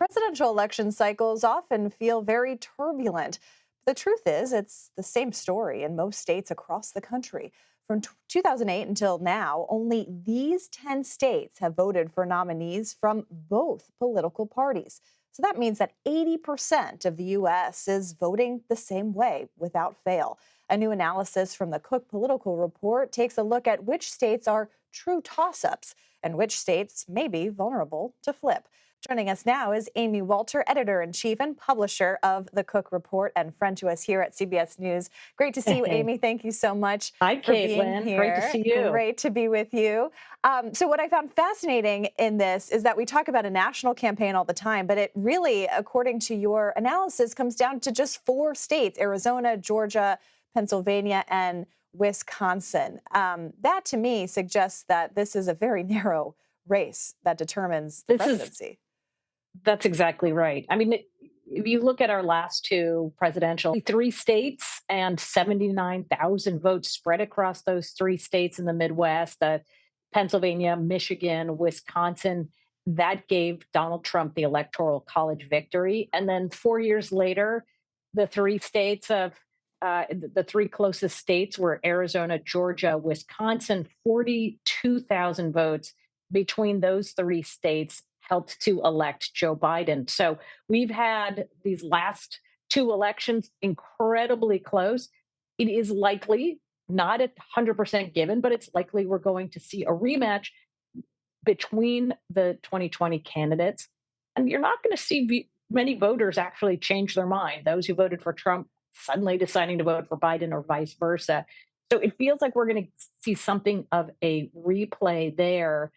Presidential election cycles often feel very turbulent. The truth is, it's the same story in most states across the country. From 2008 until now, only these 10 states have voted for nominees from both political parties. So that means that 80% of the U.S. is voting the same way without fail. A new analysis from the Cook Political Report takes a look at which states are true toss ups and which states may be vulnerable to flip. Joining us now is Amy Walter, editor-in-chief and publisher of the Cook Report and friend to us here at CBS News. Great to see you, Amy. Thank you so much Hi, for being Caitlin. Great to here. see you. Great to be with you. So what I found fascinating in this is that we talk about a national campaign all the time, but it really, according to your analysis, comes down to just 4 states: Arizona, Georgia, Pennsylvania, and Wisconsin. That to me suggests that this is a very narrow race that determines the This is presidency. that's exactly right. I mean, if you look at our last 2 presidential, 3 states and 79,000 votes spread across those 3 states in the Midwest, Pennsylvania, Michigan, Wisconsin, that gave Donald Trump the Electoral College victory. And then 4 years later, the 3 states of the 3 closest states were Arizona, Georgia, Wisconsin. 42,000 votes between those 3 states helped to elect Joe Biden. So we've had these last 2 elections incredibly close. It is likely, not at 100% given, but it's likely we're going to see a rematch between the 2020 candidates. And you're not going to see many voters actually change their mind. Those who voted for Trump suddenly deciding to vote for Biden or vice versa. So it feels like we're going to see something of a replay there.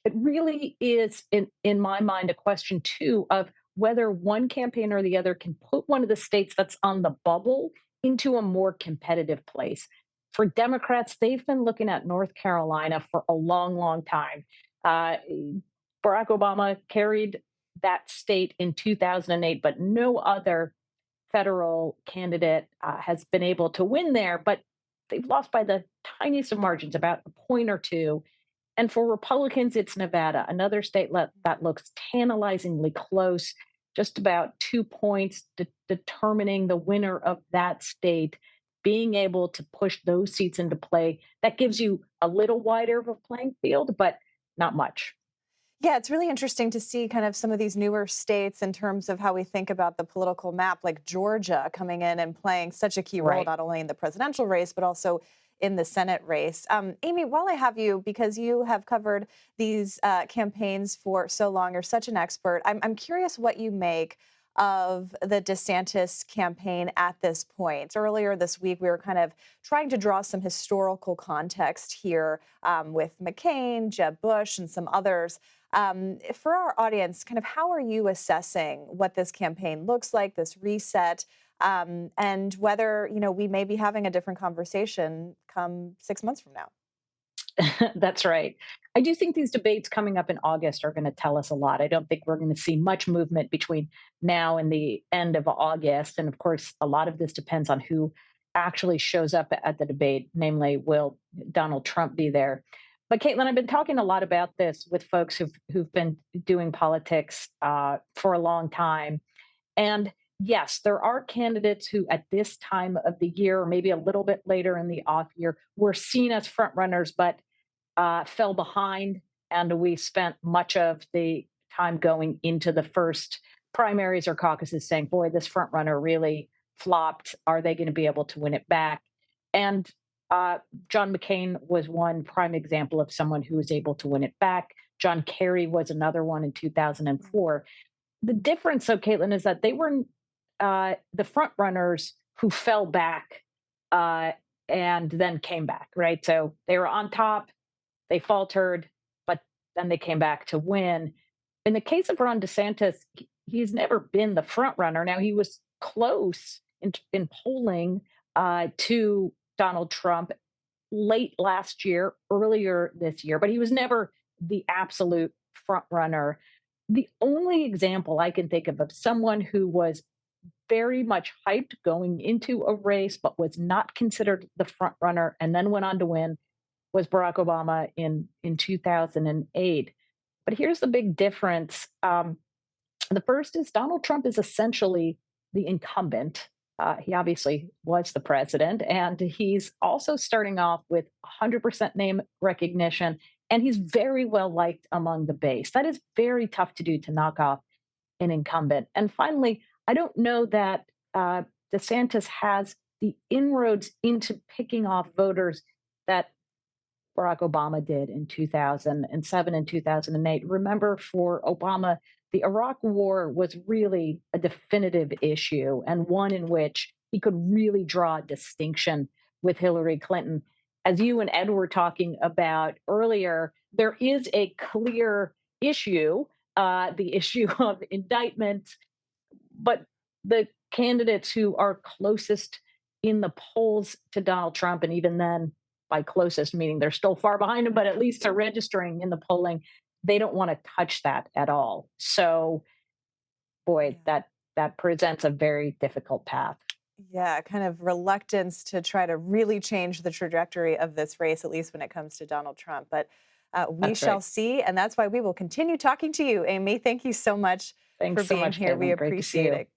It really is, in my mind, a question too of whether one campaign or the other can put one of the states that's on the bubble into a more competitive place. For Democrats, they've been looking at North Carolina for a long, long time. Uh, Barack Obama carried that state in 2008, but no other federal candidate has been able to win there. But they've lost by the tiniest of margins, about a point or two. And for Republicans, it's Nevada, another state that looks tantalizingly close, just about 2 points determining the winner of that state, being able to push those seats into play. That gives you a little wider of a playing field, but not much. Yeah, it's really interesting to see kind of some of these newer states in terms of how we think about the political map, like Georgia coming in and playing such a key role, Right. not only in the presidential race, but also in the Senate race. Amy, while I have you, because you have covered these campaigns for so long, you're such an expert. I'm curious what you make of the DeSantis campaign at this point. Earlier this week, we were kind of trying to draw some historical context here with McCain, Jeb Bush, and some others. For our audience, kind of how are you assessing what this campaign looks like, this reset, and whether we may be having a different conversation come 6 months from now? That's right. I do think these debates coming up in August are going to tell us a lot. I don't think we're going to see much movement between now and the end of August. And of course, a lot of this depends on who actually shows up at the debate, namely, will Donald Trump be there? But Caitlin, I've been talking a lot about this with folks who've been doing politics for a long time. And yes, there are candidates who, at this time of the year, or maybe a little bit later in the off year, were seen as front runners, but fell behind. And we spent much of the time going into the first primaries or caucuses saying, boy, this front runner really flopped. Are they going to be able to win it back? And uh, John McCain was one prime example of someone who was able to win it back. John Kerry was another one in 2004. The difference, though, Caitlin, is that they were the front runners who fell back uh, and then came back, right? So they were on top, they faltered, but then they came back to win. In the case of Ron DeSantis, he's never been the front runner. Now, he was close in polling to Donald Trump late last year, earlier this year, but he was never the absolute front runner. The only example I can think of someone who was very much hyped going into a race, but was not considered the front runner and then went on to win was Barack Obama in 2008. But here's the big difference. The first is Donald Trump is essentially the incumbent. He obviously was the president, and he's also starting off with 100% name recognition, and he's very well liked among the base. That is very tough to do, to knock off an incumbent. And finally, I don't know that DeSantis has the inroads into picking off voters that Barack Obama did in 2007 and 2008. Remember, for Obama, the Iraq War was really a definitive issue and one in which he could really draw a distinction with Hillary Clinton. As you and Ed were talking about earlier, there is a clear issue, the issue of indictment, but the candidates who are closest in the polls to Donald Trump, and even then, by closest, meaning they're still far behind him, but at least they're registering in the polling, they don't want to touch that at all. So, boy, Yeah. that presents a very difficult path. Yeah, kind of reluctance to try to really change the trajectory of this race, at least when it comes to Donald Trump. But we That's shall right. see. And that's why we will continue talking to you, Amy. Thank you so much for Thanks so being much, here. We Caitlin. Great to see appreciate you. it.